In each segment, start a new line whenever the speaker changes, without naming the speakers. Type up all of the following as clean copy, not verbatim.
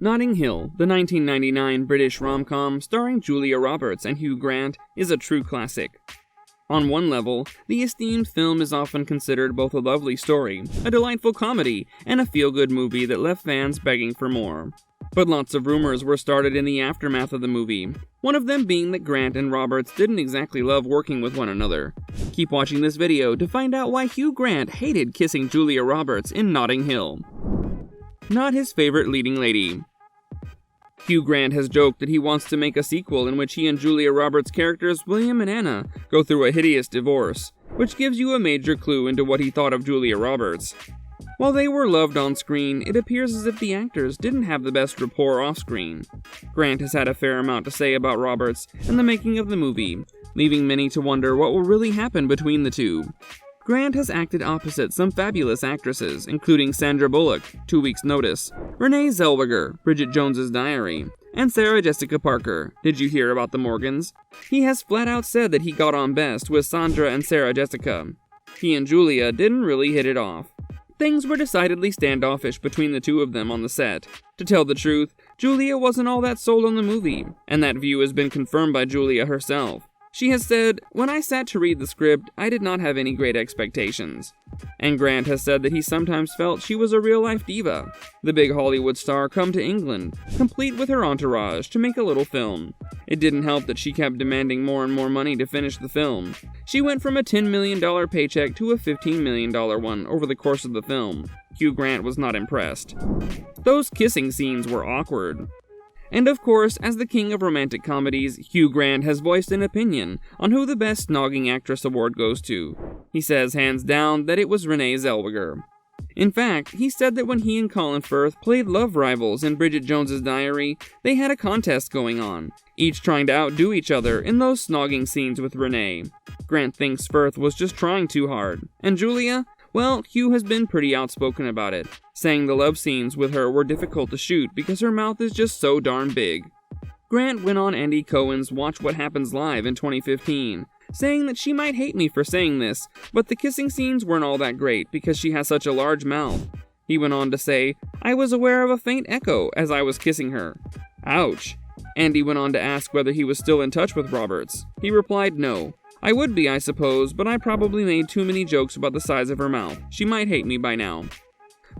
Notting Hill, the 1999 British rom-com starring Julia Roberts and Hugh Grant, is a true classic. On one level, the esteemed film is often considered both a lovely story, a delightful comedy, and a feel-good movie that left fans begging for more. But lots of rumors were started in the aftermath of the movie, one of them being that Grant and Roberts didn't exactly love working with one another. Keep watching this video to find out why Hugh Grant hated kissing Julia Roberts in Notting Hill. Not his favorite leading lady. Hugh Grant has joked that he wants to make a sequel in which he and Julia Roberts' characters William and Anna go through a hideous divorce, which gives you a major clue into what he thought of Julia Roberts. While they were loved on screen, it appears as if the actors didn't have the best rapport off-screen. Grant has had a fair amount to say about Roberts and the making of the movie, leaving many to wonder what will really happen between the two. Grant has acted opposite some fabulous actresses, including Sandra Bullock, 2 Weeks' Notice, Renee Zellweger, Bridget Jones's Diary, and Sarah Jessica Parker, Did You Hear About the Morgans? He has flat out said that he got on best with Sandra and Sarah Jessica. He and Julia didn't really hit it off. Things were decidedly standoffish between the two of them on the set. To tell the truth, Julia wasn't all that sold on the movie, and that view has been confirmed by Julia herself. She has said, "When I sat to read the script, I did not have any great expectations." And Grant has said that he sometimes felt she was a real-life diva. The big Hollywood star come to England, complete with her entourage, to make a little film. It didn't help that she kept demanding more and more money to finish the film. She went from a $10 million paycheck to a $15 million one over the course of the film. Hugh Grant was not impressed. Those kissing scenes were awkward. And of course, as the king of romantic comedies, Hugh Grant has voiced an opinion on who the Best Snogging Actress award goes to. He says hands down that it was Renee Zellweger. In fact, he said that when he and Colin Firth played love rivals in Bridget Jones's Diary, they had a contest going on, each trying to outdo each other in those snogging scenes with Renee. Grant thinks Firth was just trying too hard. And Julia? Well, Hugh has been pretty outspoken about it, saying the love scenes with her were difficult to shoot because her mouth is just so darn big. Grant went on Andy Cohen's Watch What Happens Live in 2015, saying that she might hate me for saying this, but the kissing scenes weren't all that great because she has such a large mouth. He went on to say, "I was aware of a faint echo as I was kissing her." Ouch. Andy went on to ask whether he was still in touch with Roberts. He replied no. "I would be, I suppose, but I probably made too many jokes about the size of her mouth. She might hate me by now."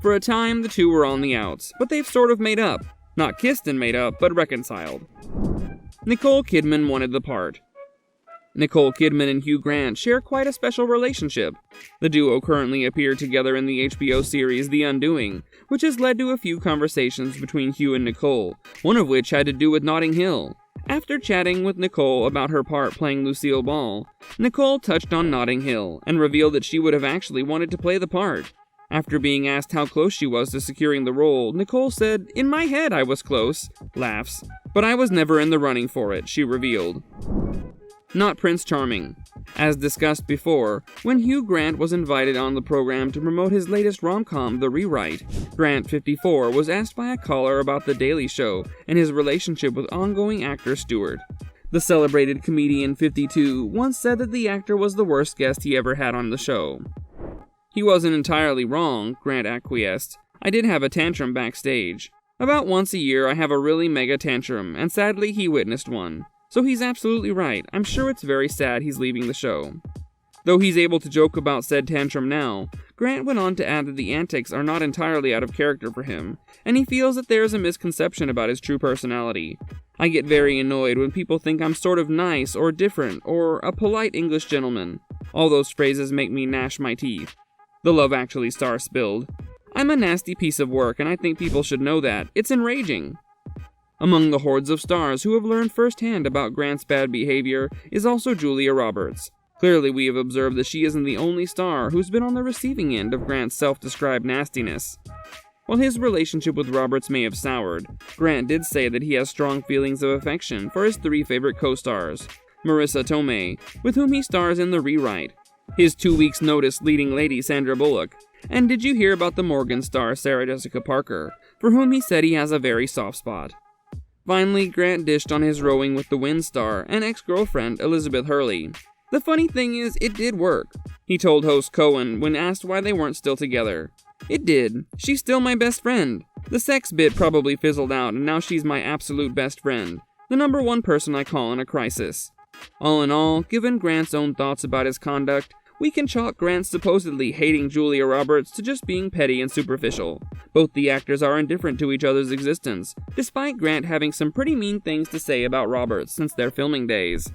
For a time, the two were on the outs, but they've sort of made up. Not kissed and made up, but reconciled. Nicole Kidman wanted the part. Nicole Kidman and Hugh Grant share quite a special relationship. The duo currently appear together in the HBO series The Undoing, which has led to a few conversations between Hugh and Nicole, one of which had to do with Notting Hill. After chatting with Nicole about her part playing Lucille Ball, Nicole touched on Notting Hill and revealed that she would have actually wanted to play the part. After being asked how close she was to securing the role, Nicole said, "In my head I was close," laughs, "but I was never in the running for it," she revealed. Not Prince Charming. As discussed before, when Hugh Grant was invited on the program to promote his latest rom-com, The Rewrite, Grant, 54, was asked by a caller about The Daily Show and his relationship with ongoing actor Stewart. The celebrated comedian, 52, once said that the actor was the worst guest he ever had on the show. He wasn't entirely wrong, Grant acquiesced. "I did have a tantrum backstage. About once a year I have a really mega tantrum, and sadly he witnessed one. So he's absolutely right. I'm sure it's very sad he's leaving the show." Though he's able to joke about said tantrum now, Grant went on to add that the antics are not entirely out of character for him, and he feels that there is a misconception about his true personality. "I get very annoyed when people think I'm sort of nice or different or a polite English gentleman. All those phrases make me gnash my teeth." The Love Actually star spilled, "I'm a nasty piece of work and I think people should know that. It's enraging." Among the hordes of stars who have learned firsthand about Grant's bad behavior is also Julia Roberts. Clearly we have observed that she isn't the only star who's been on the receiving end of Grant's self-described nastiness. While his relationship with Roberts may have soured, Grant did say that he has strong feelings of affection for his 3 favorite co-stars, Marissa Tomei, with whom he stars in The Rewrite, his 2 Weeks' Notice leading lady Sandra Bullock, and Did You Hear About the Morgan star Sarah Jessica Parker, for whom he said he has a very soft spot. Finally, Grant dished on his Rowing with the Wind star and ex-girlfriend Elizabeth Hurley. The funny thing is, it did work. He told host Cohen when asked why they weren't still together. It did. She's still my best friend. The sex bit probably fizzled out, and now she's my absolute best friend. The number one person I call in a crisis. All in all, given Grant's own thoughts about his conduct, we can chalk Grant's supposedly hating Julia Roberts to just being petty and superficial. Both the actors are indifferent to each other's existence, despite Grant having some pretty mean things to say about Roberts since their filming days.